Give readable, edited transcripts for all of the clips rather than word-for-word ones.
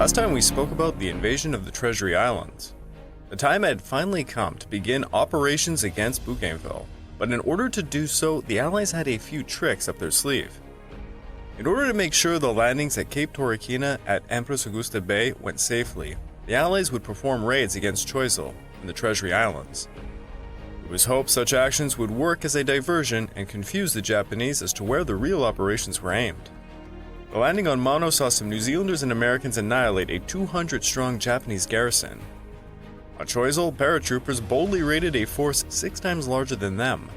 Last time we spoke about the invasion of the Treasury Islands. The time had finally come to begin operations against Bougainville, but in order to do so, the Allies had a few tricks up their sleeve. In order to make sure the landings at Cape Torina at Empress Augusta Bay went safely, the Allies would perform raids against Choiseul in the Treasury Islands. It was hoped such actions would work as a diversion and confuse the Japanese as to where the real operations were aimed. The landing on Mono saw some New Zealanders and Americans annihilate a 200-strong Japanese garrison. On Choiseul, paratroopers boldly raided a force 6 times larger than them.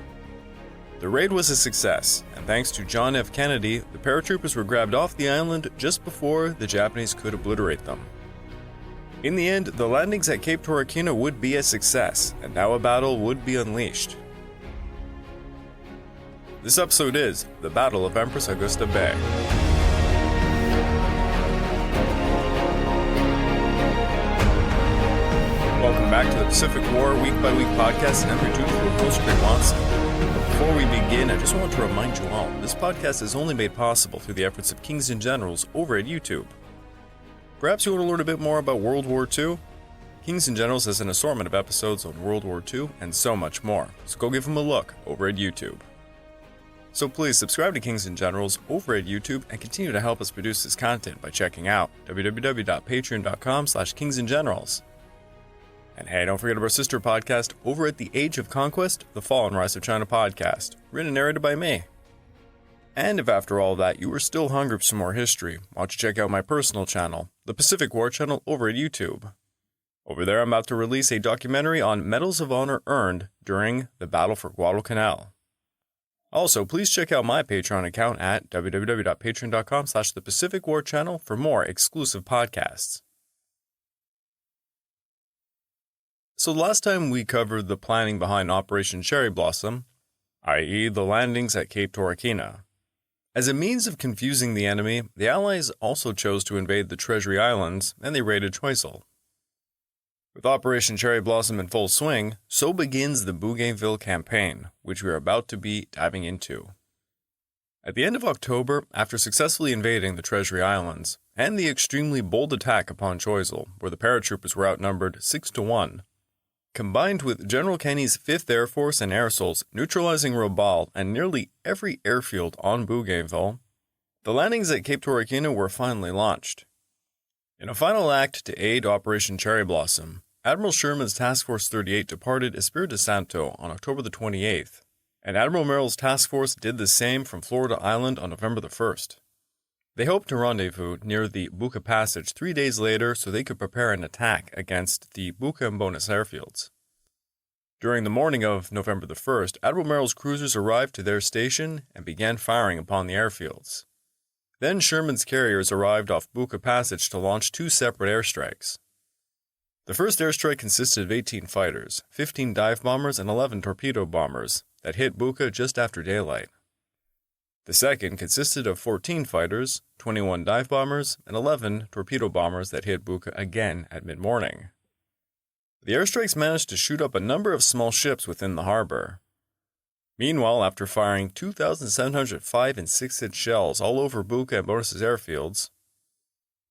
The raid was a success, and thanks to John F. Kennedy, the paratroopers were grabbed off the island just before the Japanese could obliterate them. In the end, the landings at Cape Tokina would be a success, and now a battle would be unleashed. This episode is the Battle of Empress Augusta Bay. Welcome back to the Pacific War Week by Week podcast, and I'm your dude for host Greg Watson. Before we begin, I just want to remind you all, this podcast is only made possible through the efforts of Kings and Generals over at YouTube. Perhaps you want to learn a bit more about World War II? Kings and Generals has an assortment of episodes on World War II and so much more, so go give them a look over at YouTube. So please subscribe to Kings and Generals over at YouTube and continue to help us produce this content by checking out www.patreon.com/kingsandgenerals. And hey, don't forget about our sister podcast over at The Age of Conquest, The Fall and Rise of China podcast, written and narrated by me. And if after all that you are still hungry for some more history, why don't you check out my personal channel, the Pacific War channel over at YouTube. Over there I'm about to release a documentary on Medals of Honor earned during the Battle for Guadalcanal. Also, please check out my Patreon account at www.patreon.com/thepacificwarchannel for more exclusive podcasts. So last time we covered the planning behind Operation Cherry Blossom, i.e. the landings at Cape Tokina. As a means of confusing the enemy, the Allies also chose to invade the Treasury Islands, and they raided Choiseul. With Operation Cherry Blossom in full swing, so begins the Bougainville campaign, which we are about to be diving into. At the end of October, after successfully invading the Treasury Islands, and the extremely bold attack upon Choiseul, where the paratroopers were outnumbered 6-1, combined with General Kenny's 5th Air Force and air assaults neutralizing Rabaul and nearly every airfield on Bougainville, the landings at Cape Tokina were finally launched. In a final act to aid Operation Cherry Blossom, Admiral Sherman's Task Force 38 departed Espiritu Santo on October the 28th, and Admiral Merl's task force did the same from Florida Island on November the 1st. They hoped to rendezvous near the Buca Passage 3 days later so they could prepare an attack against the Buca and Bonus airfields. During the morning of November the 1st, Admiral Merl's cruisers arrived to their station and began firing upon the airfields. Then Sherman's carriers arrived off Buca Passage to launch 2 separate airstrikes. The first airstrike consisted of 18 fighters, 15 dive bombers, and 11 torpedo bombers that hit Buca just after daylight. The second consisted of 14 fighters, 21 dive bombers, and 11 torpedo bombers that hit Buca again at mid-morning. The airstrikes managed to shoot up a number of small ships within the harbor. Meanwhile, after firing 2,705 and 6-inch shells all over Buca and Bonus' airfields,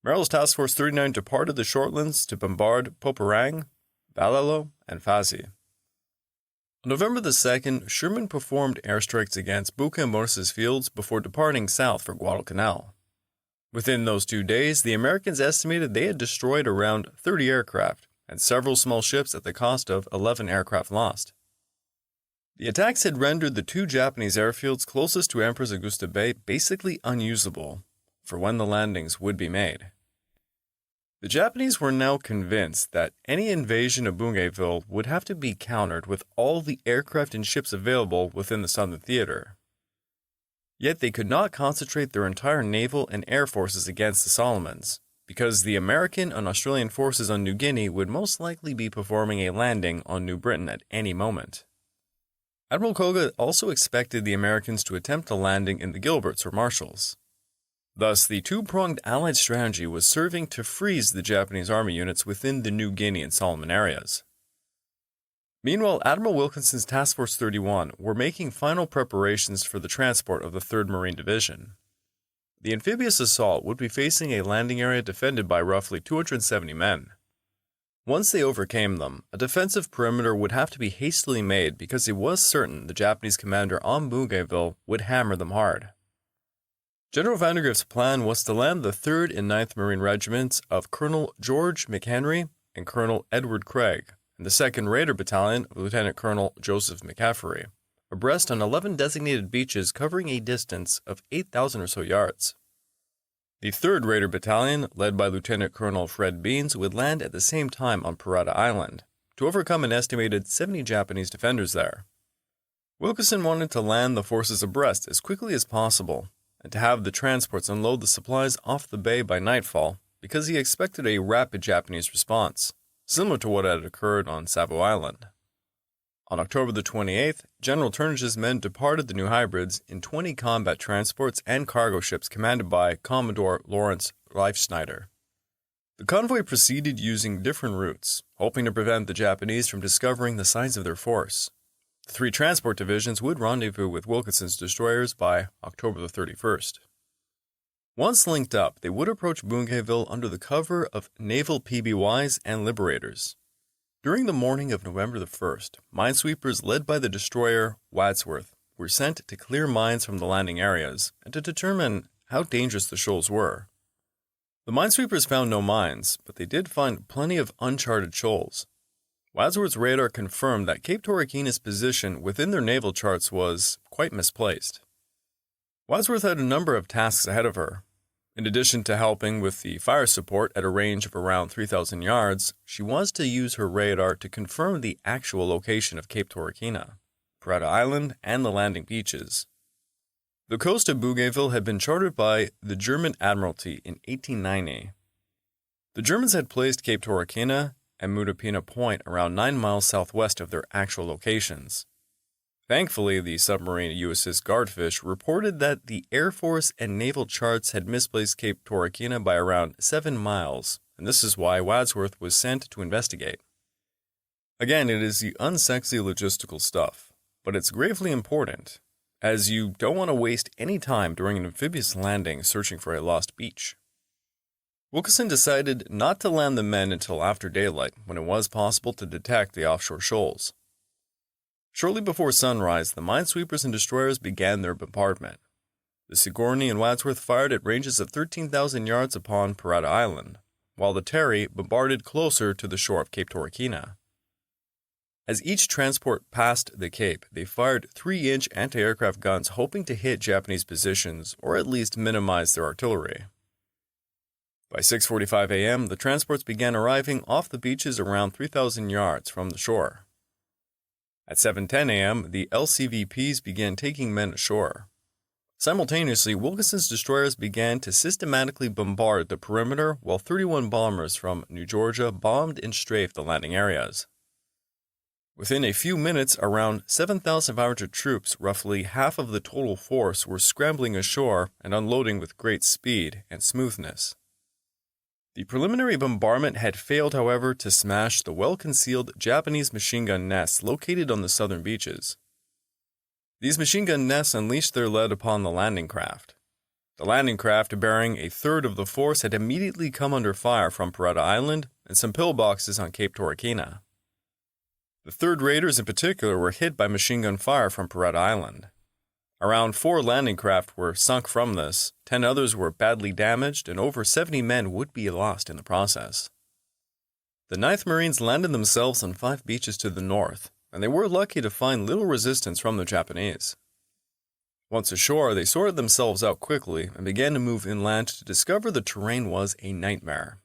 Merl's Task Force 39 departed the Shortlands to bombard Poperang, Balalo, and Fazi. On November the 2nd, Sherman performed airstrikes against Buca and Bonus' fields before departing south for Guadalcanal. Within those 2 days, the Americans estimated they had destroyed around 30 aircraft and several small ships at the cost of 11 aircraft lost. The attacks had rendered the 2 Japanese airfields closest to Empress Augusta Bay basically unusable for when the landings would be made. The Japanese were now convinced that any invasion of Bougainville would have to be countered with all the aircraft and ships available within the Southern Theater. Yet they could not concentrate their entire naval and air forces against the Solomons, because the American and Australian forces on New Guinea would most likely be performing a landing on New Britain at any moment. Admiral Koga also expected the Americans to attempt a landing in the Gilberts or Marshalls. Thus, the two-pronged Allied strategy was serving to freeze the Japanese army units within the New Guinea and Solomon areas. Meanwhile, Admiral Wilkinson's Task Force 31 were making final preparations for the transport of the 3rd Marine Division. The amphibious assault would be facing a landing area defended by roughly 270 men. Once they overcame them, a defensive perimeter would have to be hastily made because it was certain the Japanese commander on Bougainville would hammer them hard. General Vandergrift's plan was to land the 3rd and 9th Marine Regiments of Colonel George McHenry and Colonel Edward Craig, and the 2nd Raider Battalion of Lieutenant Colonel Joseph McCaffrey, abreast on 11 designated beaches covering a distance of 8,000 or so yards. The 3rd Raider Battalion, led by Lieutenant Colonel Fred Beans, would land at the same time on Parada Island, to overcome an estimated 70 Japanese defenders there. Wilkinson wanted to land the forces abreast as quickly as possible, and to have the transports unload the supplies off the bay by nightfall, because he expected a rapid Japanese response, similar to what had occurred on Savo Island. On October the 28th, General Turnage's men departed the New Hybrids in 20 combat transports and cargo ships commanded by Commodore Lawrence Leifsnyder. The convoy proceeded using different routes, hoping to prevent the Japanese from discovering the size of their force. The 3 transport divisions would rendezvous with Wilkinson's destroyers by October the 31st. Once linked up, they would approach Bougainville under the cover of naval PBYs and liberators. During the morning of November the 1st, minesweepers led by the destroyer Wadsworth were sent to clear mines from the landing areas and to determine how dangerous the shoals were. The minesweepers found no mines, but they did find plenty of uncharted shoals. Wadsworth's radar confirmed that Cape Torikina's position within their naval charts was quite misplaced. Wadsworth had a number of tasks ahead of her. In addition to helping with the fire support at a range of around 3,000 yards, she was to use her radar to confirm the actual location of Cape Torikina, Parada Island, and the landing beaches. The coast of Bougainville had been charted by the German Admiralty in 1890. The Germans had placed Cape Torikina and Mutapina Point around 9 miles southwest of their actual locations. Thankfully, the submarine USS Guardfish reported that the Air Force and naval charts had misplaced Cape Torikina by around 7 miles, and this is why Wadsworth was sent to investigate. Again, it is the unsexy logistical stuff, but it's gravely important, as you don't want to waste any time during an amphibious landing searching for a lost beach. Wilkinson decided not to land the men until after daylight, when it was possible to detect the offshore shoals. Shortly before sunrise, the minesweepers and destroyers began their bombardment. The Sigourney and Wadsworth fired at ranges of 13,000 yards upon Parada Island, while the Terry bombarded closer to the shore of Cape Torikina. As each transport passed the Cape, they fired 3-inch anti-aircraft guns hoping to hit Japanese positions or at least minimize their artillery. By 6:45 a.m., the transports began arriving off the beaches around 3,000 yards from the shore. At 7:10 a.m., the LCVPs began taking men ashore. Simultaneously, Wilkinson's destroyers began to systematically bombard the perimeter while 31 bombers from New Georgia bombed and strafed the landing areas. Within a few minutes, around 7,500 troops, roughly half of the total force, were scrambling ashore and unloading with great speed and smoothness. The preliminary bombardment had failed, however, to smash the well-concealed Japanese machine gun nests located on the southern beaches. These machine gun nests unleashed their lead upon the landing craft. The landing craft, bearing a third of the force, had immediately come under fire from Parada Island and some pillboxes on Cape Torikina. The 3rd Raiders in particular were hit by machine gun fire from Parada Island. Around 4 landing craft were sunk from this, 10 others were badly damaged, and over 70 men would be lost in the process. The 9th Marines landed themselves on 5 beaches to the north, and they were lucky to find little resistance from the Japanese. Once ashore, they sorted themselves out quickly and began to move inland to discover the terrain was a nightmare.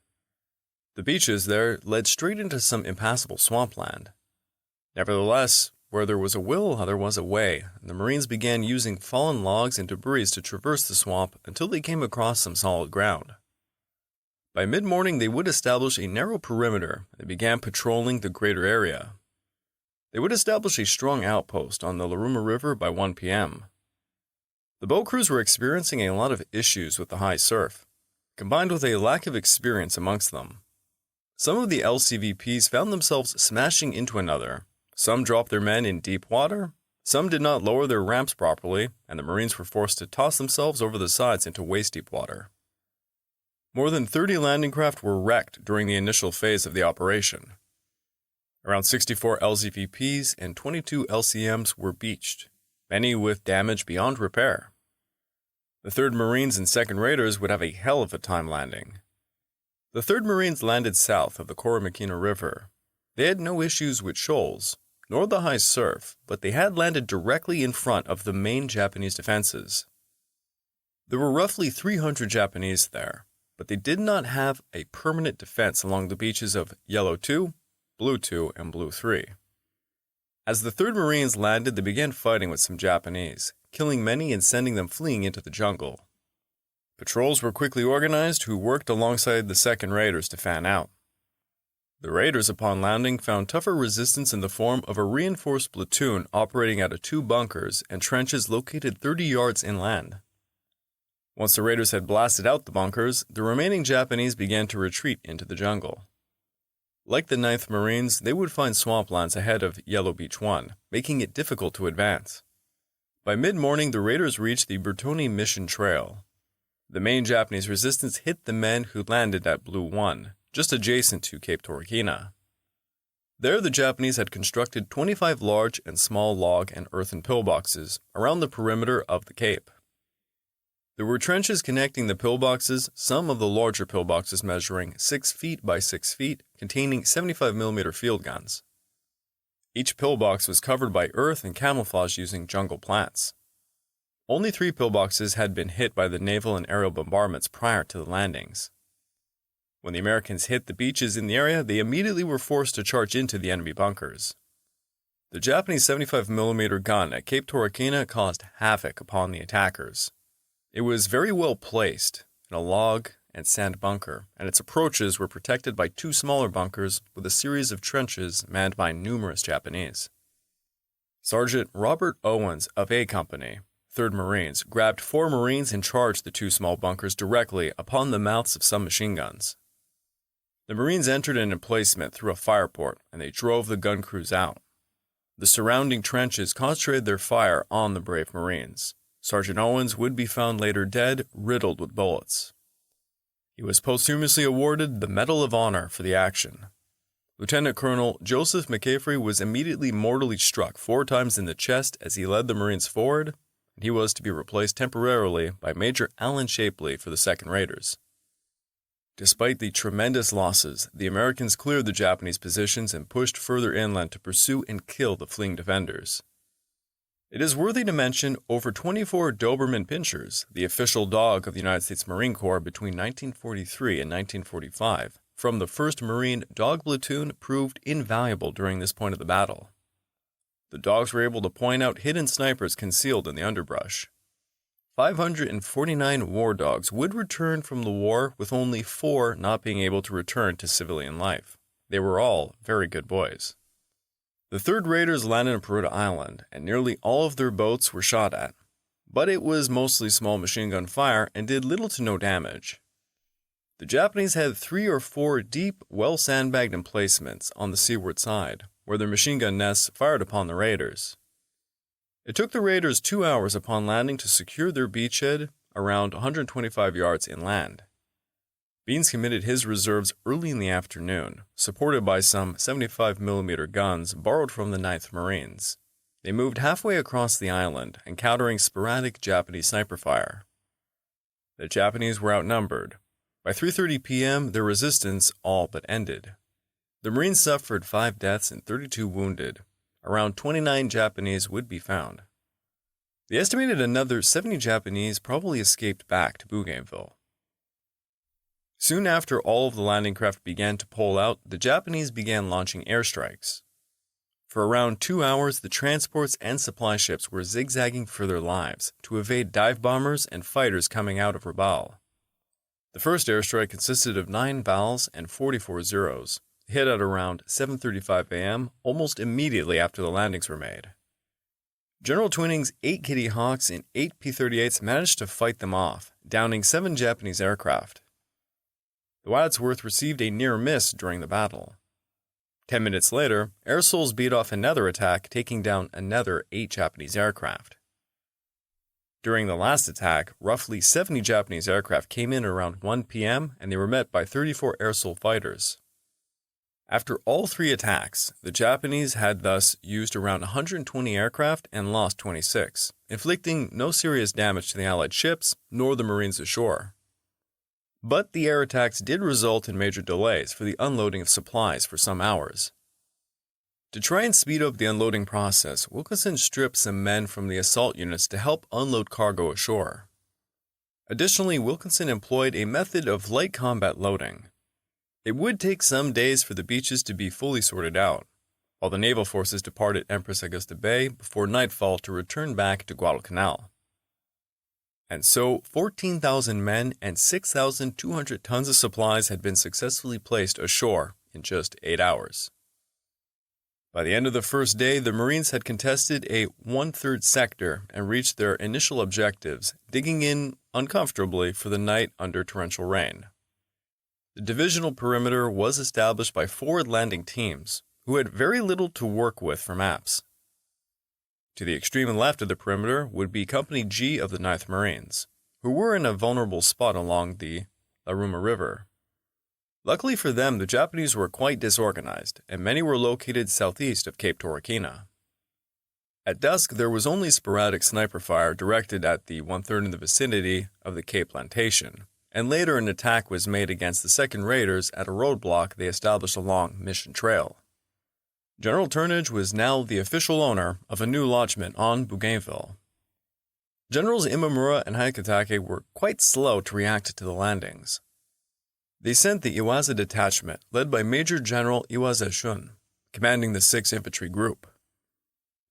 The beaches there led straight into some impassable swampland. Nevertheless, where there was a will, there was a way, and the Marines began using fallen logs and debris to traverse the swamp until they came across some solid ground. By mid-morning, they would establish a narrow perimeter and began patrolling the greater area. They would establish a strong outpost on the Laruma River by 1 p.m. The boat crews were experiencing a lot of issues with the high surf, combined with a lack of experience amongst them. Some of the LCVPs found themselves smashing into another. Some dropped their men in deep water, Some did not lower their ramps properly, and the Marines were forced to toss themselves over the sides into waist-deep water. More than 30 landing craft were wrecked during the initial phase of the operation. Around 64 LZVPs and 22 LCMs were beached, many with damage beyond repair. The 3rd Marines and 2nd Raiders would have a hell of a time landing. The 3rd Marines landed south of the Coromandel River. They had no issues with shoals, nor the high surf, but they had landed directly in front of the main Japanese defenses. There were roughly 300 Japanese there, but they did not have a permanent defense along the beaches of Yellow 2, Blue 2, and Blue 3. As the 3rd Marines landed, they began fighting with some Japanese, killing many and sending them fleeing into the jungle. Patrols were quickly organized who worked alongside the 2nd Raiders to fan out. The Raiders, upon landing, found tougher resistance in the form of a reinforced platoon operating out of 2 bunkers and trenches located 30 yards inland. Once the Raiders had blasted out the bunkers, the remaining Japanese began to retreat into the jungle. Like the 9th Marines, they would find swamplands ahead of Yellow Beach 1, making it difficult to advance. By mid-morning, the Raiders reached the Bertoni Mission Trail. The main Japanese resistance hit the men who landed at Blue 1, just adjacent to Cape Tokina. There, the Japanese had constructed 25 large and small log and earthen pillboxes around the perimeter of the cape. There were trenches connecting the pillboxes, some of the larger pillboxes measuring 6 feet by 6 feet, containing 75mm field guns. Each pillbox was covered by earth and camouflaged using jungle plants. Only 3 pillboxes had been hit by the naval and aerial bombardments prior to the landings. When the Americans hit the beaches in the area, they immediately were forced to charge into the enemy bunkers. The Japanese 75mm gun at Cape Torina caused havoc upon the attackers. It was very well placed in a log and sand bunker, and its approaches were protected by 2 smaller bunkers with a series of trenches manned by numerous Japanese. Sergeant Robert Owens of A Company, 3rd Marines, grabbed 4 Marines and charged the 2 small bunkers directly upon the mouths of some machine guns. The Marines entered an emplacement through a fireport, and they drove the gun crews out. The surrounding trenches concentrated their fire on the brave Marines. Sergeant Owens would be found later dead, riddled with bullets. He was posthumously awarded the Medal of Honor for the action. Lieutenant Colonel Joseph McCaffrey was immediately mortally struck 4 times in the chest as he led the Marines forward, and he was to be replaced temporarily by Major Alan Shapley for the 2nd Raiders. Despite the tremendous losses, the Americans cleared the Japanese positions and pushed further inland to pursue and kill the fleeing defenders. It is worthy to mention over 24 Doberman Pinschers, the official dog of the United States Marine Corps between 1943 and 1945, from the 1st Marine Dog Platoon proved invaluable during this point of the battle. The dogs were able to point out hidden snipers concealed in the underbrush. 549 war dogs would return from the war, with only 4 not being able to return to civilian life. They were all very good boys. The 3rd Raiders landed on Peruta Island, and nearly all of their boats were shot at, but it was mostly small machine gun fire and did little to no damage. The Japanese had 3 or 4 deep, well-sandbagged emplacements on the seaward side, where their machine gun nests fired upon the Raiders. It took the Raiders 2 hours upon landing to secure their beachhead around 125 yards inland. Beans committed his reserves early in the afternoon, supported by some 75mm guns borrowed from the 9th Marines. They moved halfway across the island, encountering sporadic Japanese sniper fire. The Japanese were outnumbered. By 3:30 p.m., their resistance all but ended. The Marines suffered 5 deaths and 32 wounded. Around 29 Japanese would be found. They estimated another 70 Japanese probably escaped back to Bougainville. Soon after all of the landing craft began to pull out, the Japanese began launching airstrikes. For around 2 hours, the transports and supply ships were zigzagging for their lives to evade dive bombers and fighters coming out of Rabaul. The first airstrike consisted of 9 Vals and 44 Zeros, hit at around 7:35 a.m., almost immediately after the landings were made. General Twinning's 8 Kitty Hawks and 8 P-38s managed to fight them off, downing 7 Japanese aircraft. The Wadsworth received a near miss during the battle. 10 minutes later, air souls beat off another attack, taking down another 8 Japanese aircraft. During the last attack, roughly 70 Japanese aircraft came in around 1 p.m. and they were met by 34 air soul fighters. After all 3 attacks, the Japanese had thus used around 120 aircraft and lost 26, inflicting no serious damage to the Allied ships nor the Marines ashore. But the air attacks did result in major delays for the unloading of supplies for some hours. To try and speed up the unloading process, Wilkinson stripped some men from the assault units to help unload cargo ashore. Additionally, Wilkinson employed a method of light combat loading. It would take some days for the beaches to be fully sorted out, while the naval forces departed Empress Augusta Bay before nightfall to return back to Guadalcanal. And so, 14,000 men and 6,200 tons of supplies had been successfully placed ashore in just 8 hours. By the end of the first day, the Marines had contested a 1/3 sector and reached their initial objectives, digging in uncomfortably for the night under torrential rain. The divisional perimeter was established by forward landing teams, who had very little to work with for maps. To the extreme left of the perimeter would be Company G of the 9th Marines, who were in a vulnerable spot along the Laruma River. Luckily for them, the Japanese were quite disorganized, and many were located southeast of Cape Torina. At dusk, there was only sporadic sniper fire directed at the 1/3 in the vicinity of the Cape Plantation, and later an attack was made against the second raiders at a roadblock they established along Mission Trail. General Turnage was now the official owner of a new lodgment on Bougainville. Generals Imamura and Hikitake were quite slow to react to the landings. They sent the Iwaza detachment, led by Major General Iwaza Shun, commanding the 6th Infantry Group.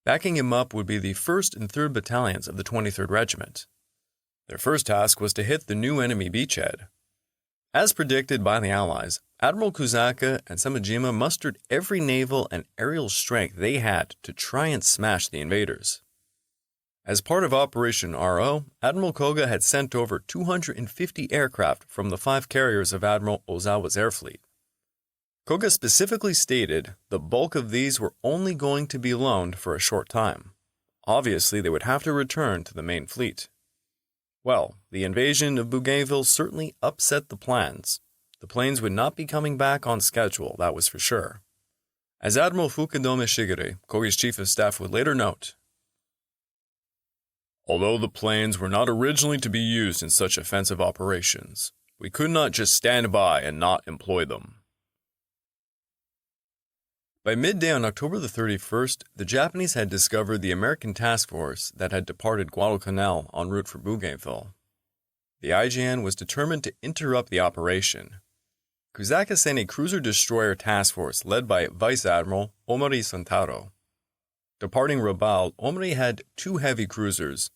Backing him up would be the 1st and 3rd Battalions of the 23rd Regiment. Their first task was to hit the new enemy beachhead. As predicted by the Allies, Admiral Kusaka and Samajima mustered every naval and aerial strength they had to try and smash the invaders. As part of Operation RO, Admiral Koga had sent over 250 aircraft from the 5 carriers of Admiral Ozawa's air fleet. Koga specifically stated the bulk of these were only going to be loaned for a short time. Obviously, they would have to return to the main fleet. Well, the invasion of Bougainville certainly upset the plans. The planes would not be coming back on schedule, that was for sure. As Admiral Fukudome Shigure, Koga's chief of staff, would later note, "Although the planes were not originally to be used in such offensive operations, we could not just stand by and not employ them." By midday on October the 31st, the Japanese had discovered the American task force that had departed Guadalcanal en route for Bougainville. The IJN was determined to interrupt the operation. Kusaka sent a cruiser-destroyer task force led by Vice Admiral Omori Santaro. Departing Rabaul, Omori had 2 heavy cruisers,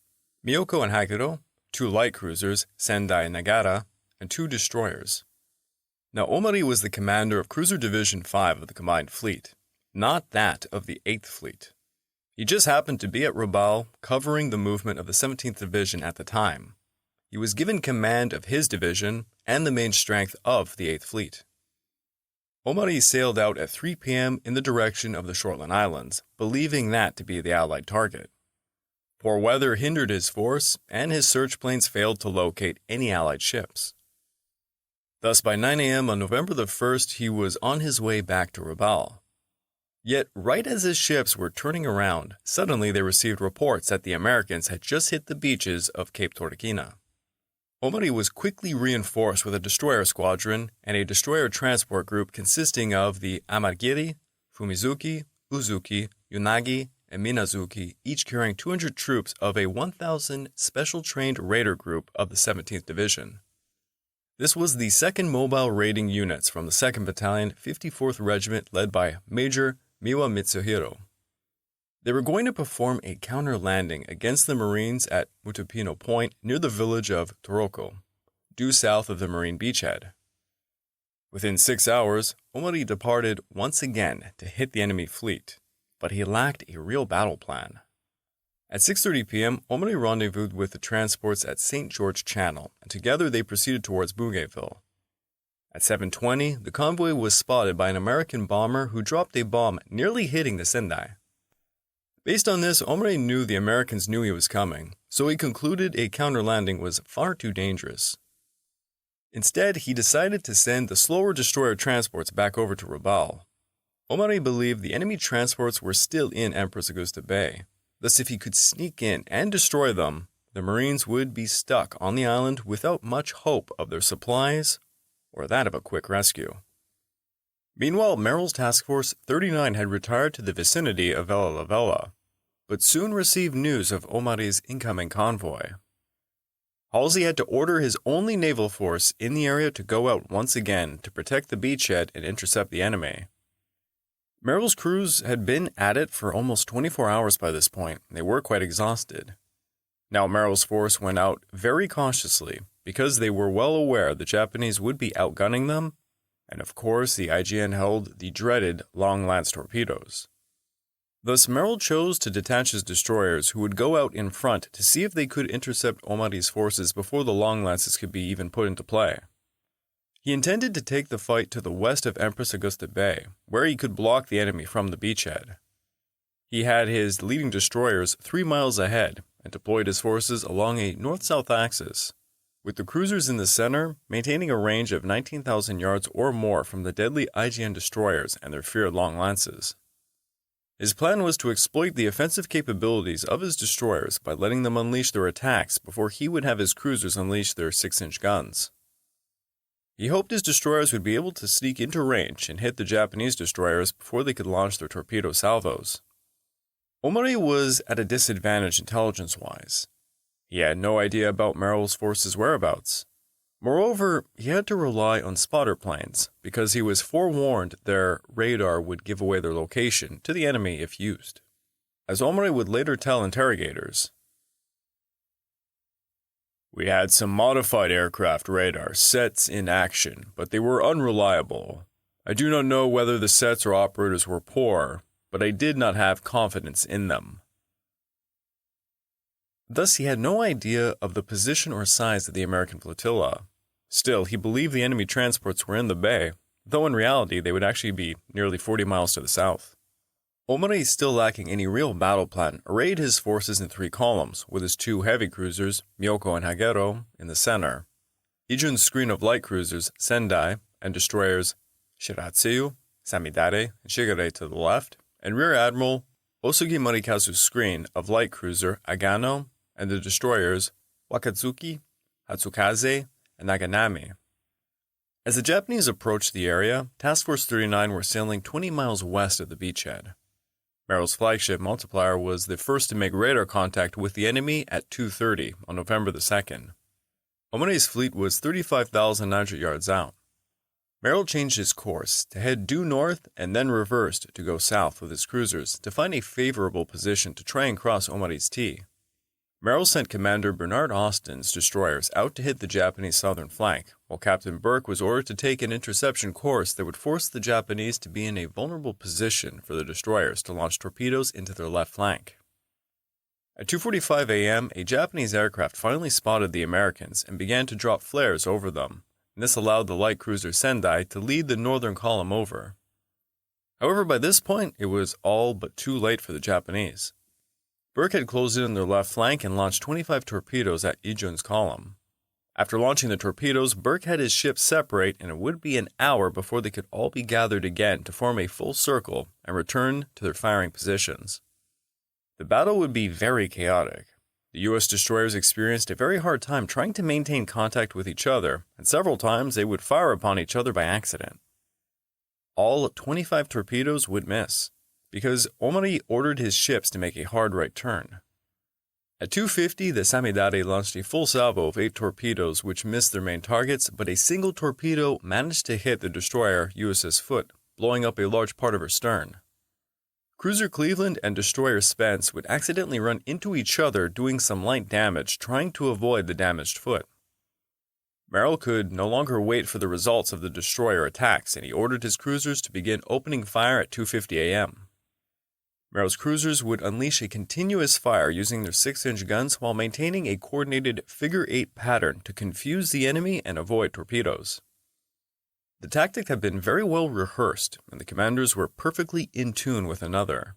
Miyoko and Hakuro, 2 light cruisers, Sendai and Nagara, and 2 destroyers. Now, Omori was the commander of Cruiser Division 5 of the combined fleet, not that of the 8th Fleet. He just happened to be at Rabaul, covering the movement of the 17th Division at the time. He was given command of his division and the main strength of the 8th Fleet. Omori sailed out at 3 p.m. in the direction of the Shortland Islands, believing that to be the Allied target. Poor weather hindered his force, and his search planes failed to locate any Allied ships. Thus, by 9 a.m. on November the 1st, he was on his way back to Rabaul. Yet, right as his ships were turning around, suddenly they received reports that the Americans had just hit the beaches of Cape Tokina. Omori was quickly reinforced with a destroyer squadron and a destroyer transport group consisting of the Amagiri, Fumizuki, Uzuki, Yunagi, and Minazuki, each carrying 200 troops of a 1,000 special-trained raider group of the 17th Division. This was the 2nd Mobile Raiding Units from the 2nd Battalion, 54th Regiment, led by Major Miwa Mitsuhiro. They were going to perform a counter-landing against the Marines at Mutupino Point near the village of Toroko, due south of the Marine beachhead. Within 6 hours, Omori departed once again to hit the enemy fleet, but he lacked a real battle plan. At 6:30 p.m., Omori rendezvoused with the transports at St. George Channel, and together they proceeded towards Bougainville. At 7:20, the convoy was spotted by an American bomber who dropped a bomb nearly hitting the Sendai. Based on this, Omri knew the Americans knew he was coming, so he concluded a counter-landing was far too dangerous. Instead, he decided to send the slower destroyer transports back over to Rabaul. Omri believed the enemy transports were still in Empress Augusta Bay. Thus, if he could sneak in and destroy them, the Marines would be stuck on the island without much hope of their supplies or that of a quick rescue. Meanwhile, Merl's Task Force 39 had retired to the vicinity of Vella La Vella, but soon received news of Omari's incoming convoy. Halsey had to order his only naval force in the area to go out once again to protect the beachhead and intercept the enemy. Merl's crews had been at it for almost 24 hours by this point. They were quite exhausted. Now Merl's force went out very cautiously because they were well aware the Japanese would be outgunning them, and of course the IJN held the dreaded long-lance torpedoes. Thus Merl chose to detach his destroyers who would go out in front to see if they could intercept Omari's forces before the long lances could be even put into play. He intended to take the fight to the west of Empress Augusta Bay, where he could block the enemy from the beachhead. He had his leading destroyers 3 miles ahead and deployed his forces along a north-south axis, with the cruisers in the center maintaining a range of 19,000 yards or more from the deadly IJN destroyers and their feared long lances. His plan was to exploit the offensive capabilities of his destroyers by letting them unleash their attacks before he would have his cruisers unleash their 6-inch guns. He hoped his destroyers would be able to sneak into range and hit the Japanese destroyers before they could launch their torpedo salvos. Omari was at a disadvantage intelligence-wise. He had no idea about Merl's force's whereabouts. Moreover, he had to rely on spotter planes because he was forewarned their radar would give away their location to the enemy if used. As Omari would later tell interrogators, "We had some modified aircraft radar sets in action, but they were unreliable. I do not know whether the sets or operators were poor, but I did not have confidence in them." Thus, he had no idea of the position or size of the American flotilla. Still, he believed the enemy transports were in the bay, though in reality they would actually be nearly 40 miles to the south. Omari, still lacking any real battle plan, arrayed his forces in 3 columns, with his 2 heavy cruisers, Myoko and Hagero, in the center. Ijun's screen of light cruisers, Sendai, and destroyers Shiratsuyu, Samidare, and Shigure to the left, and Rear Admiral Osugi Morikazu's screen of light cruiser Agano and the destroyers Wakatsuki, Hatsukaze, and Naganami. As the Japanese approached the area, Task Force 39 were sailing 20 miles west of the beachhead. Merl's flagship Multiplier was the first to make radar contact with the enemy at 2:30 on November the 2nd. Omari's fleet was 35,900 yards out. Merl changed his course to head due north and then reversed to go south with his cruisers to find a favorable position to try and cross Omari's T. Merl sent Commander Bernard Austin's destroyers out to hit the Japanese southern flank, while Captain Burke was ordered to take an interception course that would force the Japanese to be in a vulnerable position for the destroyers to launch torpedoes into their left flank. At 2:45 a.m., a Japanese aircraft finally spotted the Americans and began to drop flares over them, and this allowed the light cruiser Sendai to lead the northern column over. However, by this point, it was all but too late for the Japanese. Burke had closed in on their left flank and launched 25 torpedoes at Ijun's column. After launching the torpedoes, Burke had his ships separate, and it would be an hour before they could all be gathered again to form a full circle and return to their firing positions. The battle would be very chaotic. The U.S. destroyers experienced a very hard time trying to maintain contact with each other, and several times they would fire upon each other by accident. All 25 torpedoes would miss, because Omari ordered his ships to make a hard right turn. At 2:50, the Samidare launched a full salvo of 8 torpedoes which missed their main targets, but a single torpedo managed to hit the destroyer USS Foote, blowing up a large part of her stern. Cruiser Cleveland and destroyer Spence would accidentally run into each other, doing some light damage, trying to avoid the damaged Foote. Merl could no longer wait for the results of the destroyer attacks, and he ordered his cruisers to begin opening fire at 2:50 a.m. Merl's cruisers would unleash a continuous fire using their 6-inch guns while maintaining a coordinated figure-8 pattern to confuse the enemy and avoid torpedoes. The tactic had been very well rehearsed, and the commanders were perfectly in tune with another.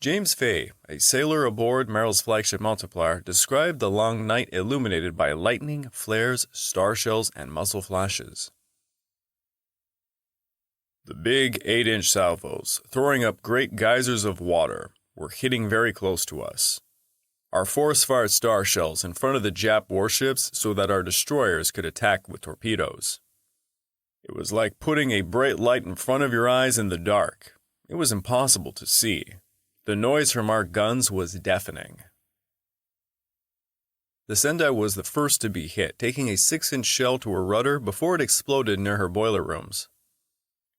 James Fay, a sailor aboard Merl's flagship Multiplier, described the long night illuminated by lightning, flares, star shells, and muzzle flashes. The big 8-inch salvos, throwing up great geysers of water, were hitting very close to us. Our force fired star shells in front of the Jap warships so that our destroyers could attack with torpedoes. It was like putting a bright light in front of your eyes in the dark. It was impossible to see. The noise from our guns was deafening. The Sendai was the first to be hit, taking a 6-inch shell to her rudder before it exploded near her boiler rooms.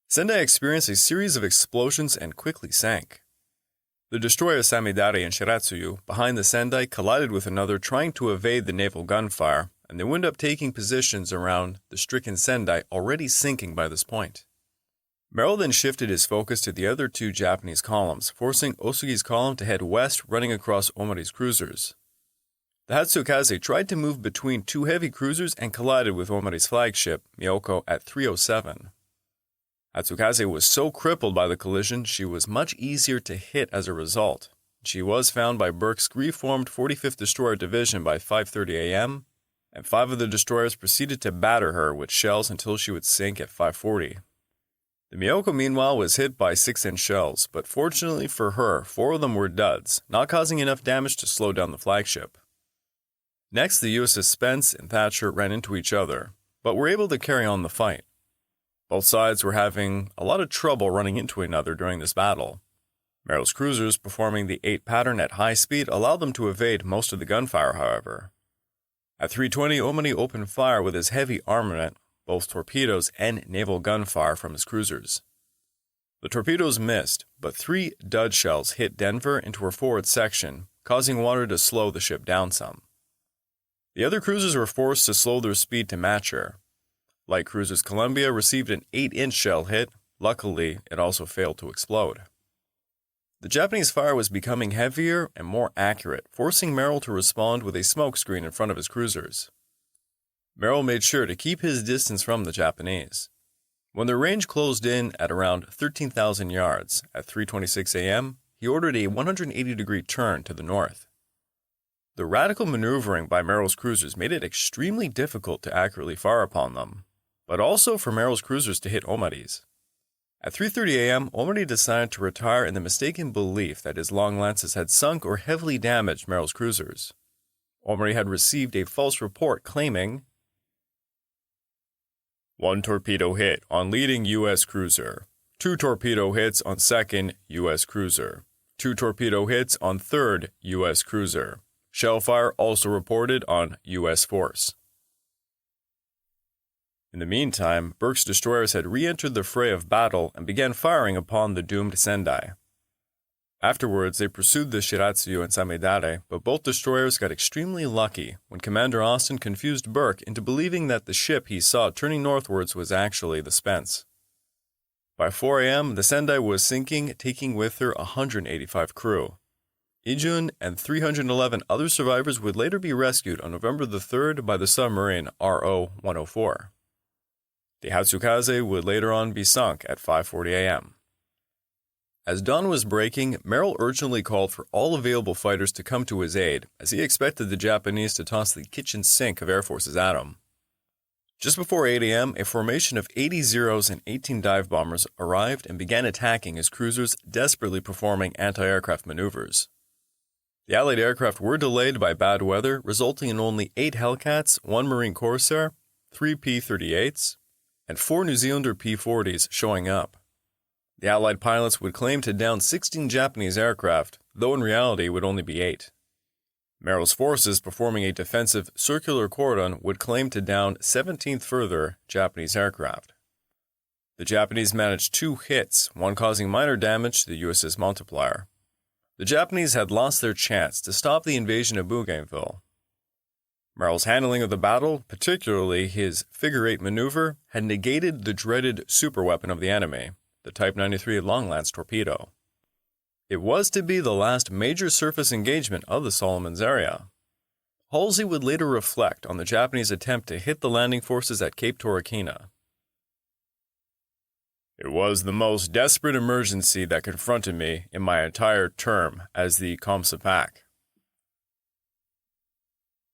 Sendai experienced a series of explosions and quickly sank. The destroyer Samidare and Shiratsuyu, behind the Sendai, collided with another trying to evade the naval gunfire, and they wound up taking positions around the stricken Sendai, already sinking by this point. Merl then shifted his focus to the other 2 Japanese columns, forcing Osugi's column to head west, running across Omari's cruisers. The Hatsukaze tried to move between 2 heavy cruisers and collided with Omari's flagship, Miyoko, at 3:07. Hatsukaze was so crippled by the collision she was much easier to hit as a result. She was found by Burke's reformed 45th Destroyer Division by 5:30 a.m., and 5 of the destroyers proceeded to batter her with shells until she would sink at 5:40. The Miyoko, meanwhile, was hit by 6-inch shells, but fortunately for her, 4 of them were duds, not causing enough damage to slow down the flagship. Next, the USS Spence and Thatcher ran into each other, but were able to carry on the fight. Both sides were having a lot of trouble running into another during this battle. Merl's cruisers, performing the 8 pattern at high speed, allowed them to evade most of the gunfire, however. At 3:20, Omani opened fire with his heavy armament, both torpedoes and naval gunfire from his cruisers. The torpedoes missed, but 3 dud shells hit Denver into her forward section, causing water to slow the ship down some. The other cruisers were forced to slow their speed to match her. Light cruisers Columbia received an 8-inch shell hit. Luckily, it also failed to explode. The Japanese fire was becoming heavier and more accurate, forcing Merl to respond with a smokescreen in front of his cruisers. Merl made sure to keep his distance from the Japanese. When their range closed in at around 13,000 yards at 3:26 a.m., he ordered a 180-degree turn to the north. The radical maneuvering by Merl's cruisers made it extremely difficult to accurately fire upon them, but also for Merl's cruisers to hit Omari's. At 3:30 a.m., Omari decided to retire in the mistaken belief that his long lances had sunk or heavily damaged Merl's cruisers. Omari had received a false report claiming 1 torpedo hit on leading U.S. cruiser, 2 torpedo hits on second U.S. cruiser, 2 torpedo hits on third U.S. cruiser. Shellfire also reported on U.S. force. In the meantime, Burke's destroyers had re-entered the fray of battle and began firing upon the doomed Sendai. Afterwards, they pursued the Shiratsuyu and Samidare, but both destroyers got extremely lucky when Commander Austin confused Burke into believing that the ship he saw turning northwards was actually the Spence. By 4 a.m., the Sendai was sinking, taking with her 185 crew. Ijun and 311 other survivors would later be rescued on November the 3rd by the submarine RO-104. The Hatsukaze would later on be sunk at 5:40 a.m. As dawn was breaking, Merl urgently called for all available fighters to come to his aid, as he expected the Japanese to toss the kitchen sink of air forces at him. Just before 8 a.m., a formation of 80 Zeros and 18 dive bombers arrived and began attacking his cruisers, desperately performing anti-aircraft maneuvers. The Allied aircraft were delayed by bad weather, resulting in only 8 Hellcats, 1 Marine Corsair, 3 P-38s, and 4 New Zealander P-40s showing up. The Allied pilots would claim to down 16 Japanese aircraft, though in reality it would only be 8. Merl's forces, performing a defensive circular cordon, would claim to down 17 further Japanese aircraft. The Japanese managed 2 hits, one causing minor damage to the USS Multiplier. The Japanese had lost their chance to stop the invasion of Bougainville. Merl's handling of the battle, particularly his figure-8 maneuver, had negated the dreaded superweapon of the enemy, the Type 93 long-lance torpedo. It was to be the last major surface engagement of the Solomons area. Halsey would later reflect on the Japanese attempt to hit the landing forces at Cape Tokina. It was the most desperate emergency that confronted me in my entire term as the Comsapac.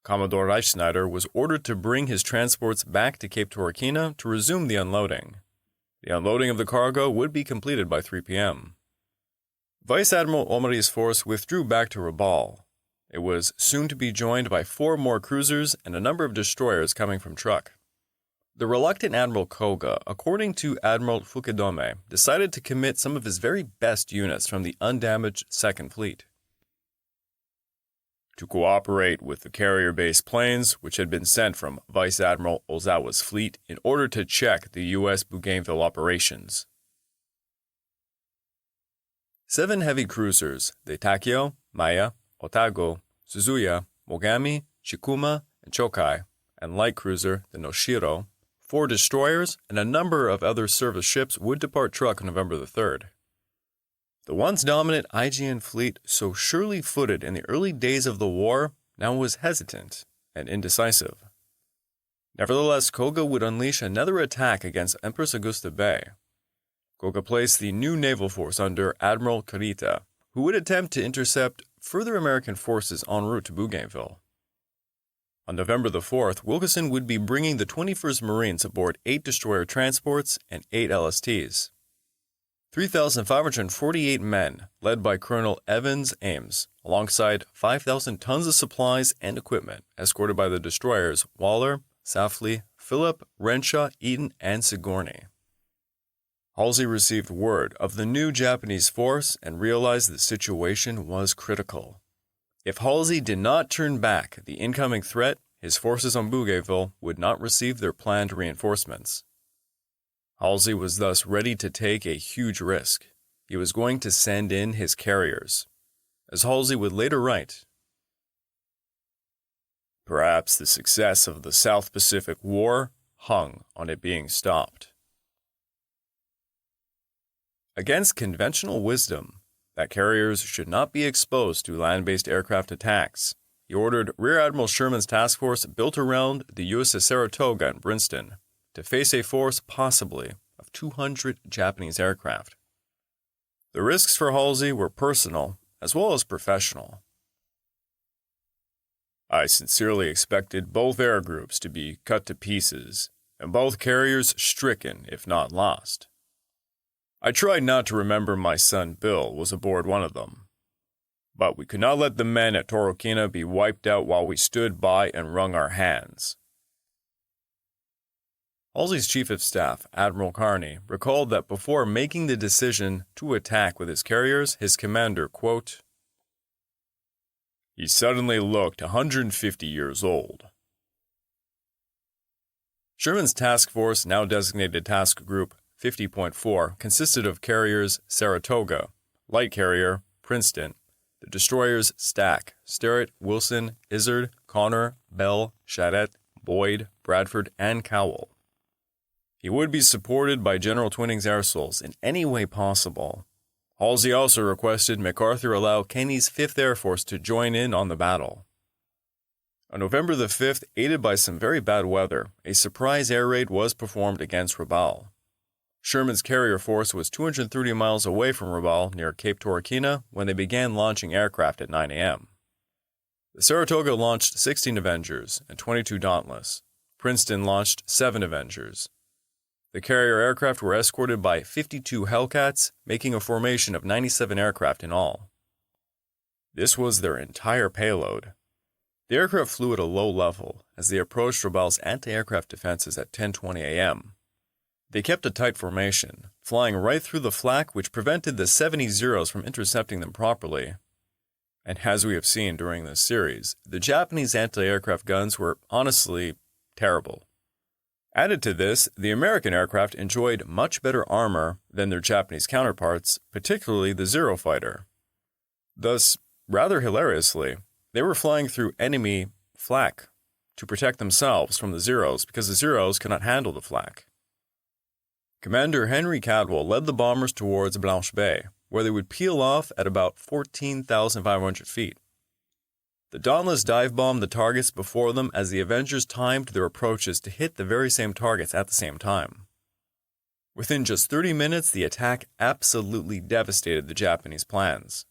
Commodore Reichsnyder was ordered to bring his transports back to Cape Torina to resume the unloading. The unloading of the cargo would be completed by 3 p.m. Vice Admiral Omi's force withdrew back to Rabaul. It was soon to be joined by 4 more cruisers and a number of destroyers coming from Truk. The reluctant Admiral Koga, according to Admiral Fukudome, decided to commit some of his very best units from the undamaged Second Fleet to cooperate with the carrier-based planes which had been sent from Vice Admiral Ozawa's fleet in order to check the U.S. Bougainville operations. 7 heavy cruisers, the Takeo, Maya, Otago, Suzuya, Mogami, Chikuma, and Chokai, and light cruiser, the Noshiro, 4 destroyers, and a number of other service ships would depart Truk on November the 3rd. The once dominant Aegean fleet, so surely footed in the early days of the war, now was hesitant and indecisive. Nevertheless, Koga would unleash another attack against Empress Augusta Bay. Koga placed the new naval force under Admiral Kurita, who would attempt to intercept further American forces en route to Bougainville. On November the 4th, Wilkeson would be bringing the 21st Marines aboard 8 destroyer transports and 8 LSTs. 3,548 men, led by Colonel Evans Ames, alongside 5,000 tons of supplies and equipment, escorted by the destroyers Waller, Safley, Phillip, Renshaw, Eaton, and Sigourney. Halsey received word of the new Japanese force and realized the situation was critical. If Halsey did not turn back the incoming threat, his forces on Bougainville would not receive their planned reinforcements. Halsey was thus ready to take a huge risk. He was going to send in his carriers. As Halsey would later write, "Perhaps the success of the South Pacific War hung on it being stopped." Against conventional wisdom that carriers should not be exposed to land-based aircraft attacks, he ordered Rear Admiral Sherman's task force built around the USS Saratoga in Princeton to face a force possibly of 200 Japanese aircraft. The risks for Halsey were personal as well as professional. "I sincerely expected both air groups to be cut to pieces and both carriers stricken if not lost. I tried not to remember my son Bill was aboard one of them. But we could not let the men at Torokina be wiped out while we stood by and wrung our hands." Halsey's Chief of Staff, Admiral Carney, recalled that before making the decision to attack with his carriers, his commander, quote, "He suddenly looked 150 years old." Sherman's task force, now designated Task Group 50.4, consisted of carriers Saratoga, light carrier Princeton, the destroyers Stack, Sterrett, Wilson, Izard, Connor, Bell, Charette, Boyd, Bradford, and Cowell. He would be supported by General Twining's air souls in any way possible. Halsey also requested MacArthur allow Kenny's 5th Air Force to join in on the battle. On November the 5th, aided by some very bad weather, a surprise air raid was performed against Rabaul. Sherman's carrier force was 230 miles away from Rabaul near Cape Torina when they began launching aircraft at 9 a.m. The Saratoga launched 16 Avengers and 22 Dauntless. Princeton launched 7 Avengers. The carrier aircraft were escorted by 52 Hellcats, making a formation of 97 aircraft in all. This was their entire payload. The aircraft flew at a low level as they approached Rabaul's anti-aircraft defenses at 10:20 a.m. They kept a tight formation, flying right through the flak which prevented the 70 Zeros from intercepting them properly. And as we have seen during this series, the Japanese anti-aircraft guns were honestly terrible. Added to this, the American aircraft enjoyed much better armor than their Japanese counterparts, particularly the Zero fighter. Thus, rather hilariously, they were flying through enemy flak to protect themselves from the Zeros because the Zeros could not handle the flak. Commander Henry Cadwell led the bombers towards Blanche Bay, where they would peel off at about 14,500 feet. The Dauntless dive-bombed the targets before them as the Avengers timed their approaches to hit the very same targets at the same time. Within just 30 minutes, the attack absolutely devastated the Japanese plans.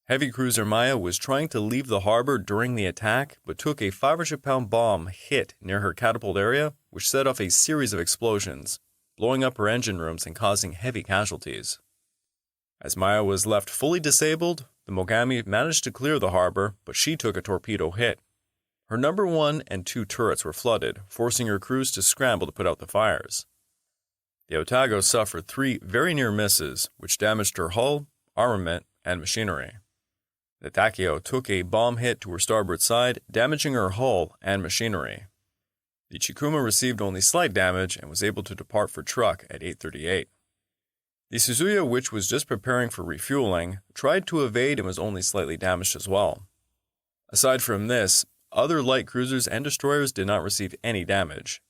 Heavy cruiser Maya was trying to leave the harbor during the attack, but took a 500-pound bomb hit near her catapult area, which set off a series of explosions, blowing up her engine rooms and causing heavy casualties. As Maya was left fully disabled, the Mogami managed to clear the harbor, but she took a torpedo hit. Her number 1 and 2 turrets were flooded, forcing her crews to scramble to put out the fires. The Otago suffered 3 very near misses, which damaged her hull, armament, and machinery. The Takeo took a bomb hit to her starboard side, damaging her hull and machinery. The Chikuma received only slight damage and was able to depart for Truk at 8:38. The Suzuya, which was just preparing for refueling, tried to evade and was only slightly damaged as well. Aside from this, other light cruisers and destroyers did not receive any damage.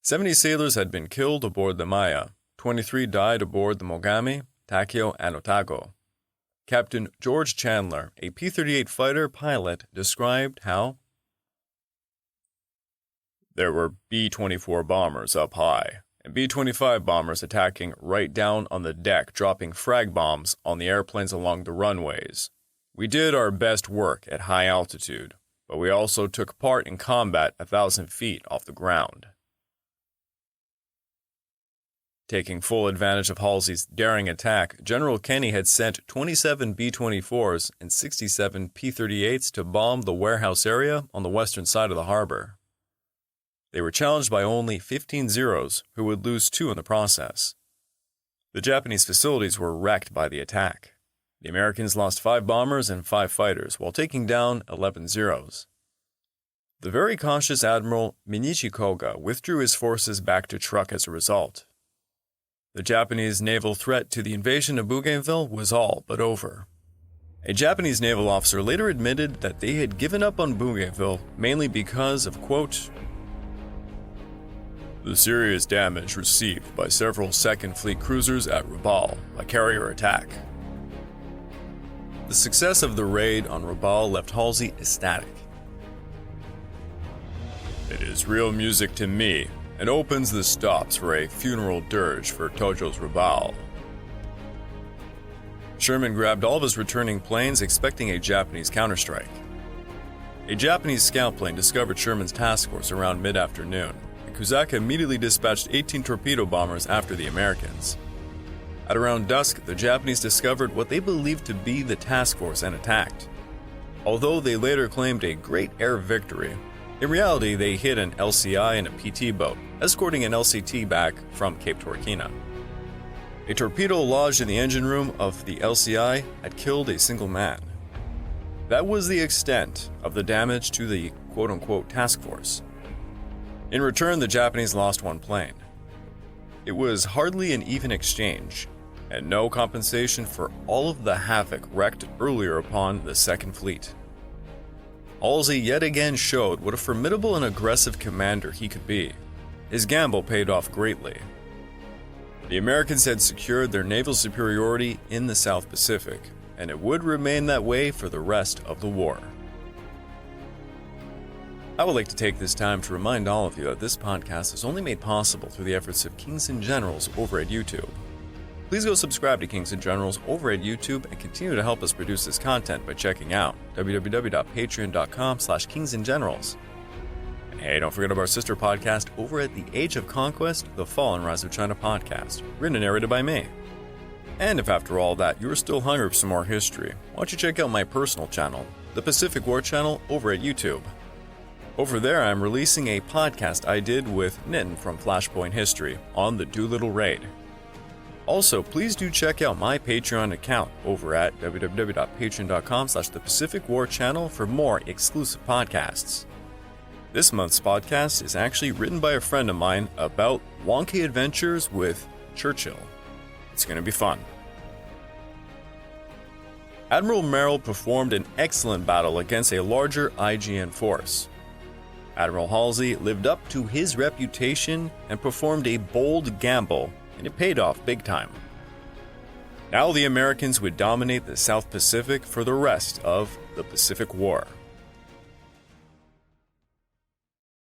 70 sailors had been killed aboard the Maya, 23 died aboard the Mogami, Takeo, and Otago. Captain George Chandler, a P-38 fighter pilot, described how there were B-24 bombers up high, and B-25 bombers attacking right down on the deck, dropping frag bombs on the airplanes along the runways. We did our best work at high altitude, but we also took part in combat 1,000 feet off the ground. Taking full advantage of Halsey's daring attack, General Kenny had sent 27 B-24s and 67 P-38s to bomb the warehouse area on the western side of the harbor. They were challenged by only 15 Zeros, who would lose 2 in the process. The Japanese facilities were wrecked by the attack. The Americans lost 5 bombers and 5 fighters, while taking down 11 Zeros. The very cautious Admiral Minichi Koga withdrew his forces back to Truk as a result. The Japanese naval threat to the invasion of Bougainville was all but over. A Japanese naval officer later admitted that they had given up on Bougainville mainly because of, quote, the serious damage received by several Second Fleet cruisers at Rabaul, a carrier attack. The success of the raid on Rabaul left Halsey ecstatic. It is real music to me, and opens the stops for a funeral dirge for Tojo's Rabaul. Sherman grabbed all of his returning planes, expecting a Japanese counterstrike. A Japanese scout plane discovered Sherman's task force around mid-afternoon, and Kusaka immediately dispatched 18 torpedo bombers after the Americans. At around dusk, the Japanese discovered what they believed to be the task force and attacked. Although they later claimed a great air victory, in reality, they hit an LCI and a PT boat, escorting an LCT back from Cape Torina. A torpedo lodged in the engine room of the LCI had killed a single man. That was the extent of the damage to the quote-unquote task force. In return, the Japanese lost 1 plane. It was hardly an even exchange, and no compensation for all of the havoc wreaked earlier upon the Second Fleet. Halsey yet again showed what a formidable and aggressive commander he could be. His gamble paid off greatly. The Americans had secured their naval superiority in the South Pacific, and it would remain that way for the rest of the war. I would like to take this time to remind all of you that this podcast is only made possible through the efforts of Kings and Generals over at YouTube. Please go subscribe to Kings and Generals over at YouTube and continue to help us produce this content by checking out www.patreon.com/kingsandgenerals. And hey, don't forget about our sister podcast over at The Age of Conquest, The Fall and Rise of China podcast, written and narrated by me. And if after all that you are still hungry for some more history, why don't you check out my personal channel, the Pacific War Channel over at YouTube. Over there, I'm releasing a podcast I did with Nitin from Flashpoint History on the Doolittle Raid. Also, please do check out my Patreon account over at www.patreon.com/The Pacific War Channel for more exclusive podcasts. This month's podcast is actually written by a friend of mine about wonky adventures with Churchill. It's going to be fun. Admiral Merl performed an excellent battle against a larger IGN force. Admiral Halsey lived up to his reputation and performed a bold gamble, and it paid off big time. Now the Americans would dominate the South Pacific for the rest of the Pacific War.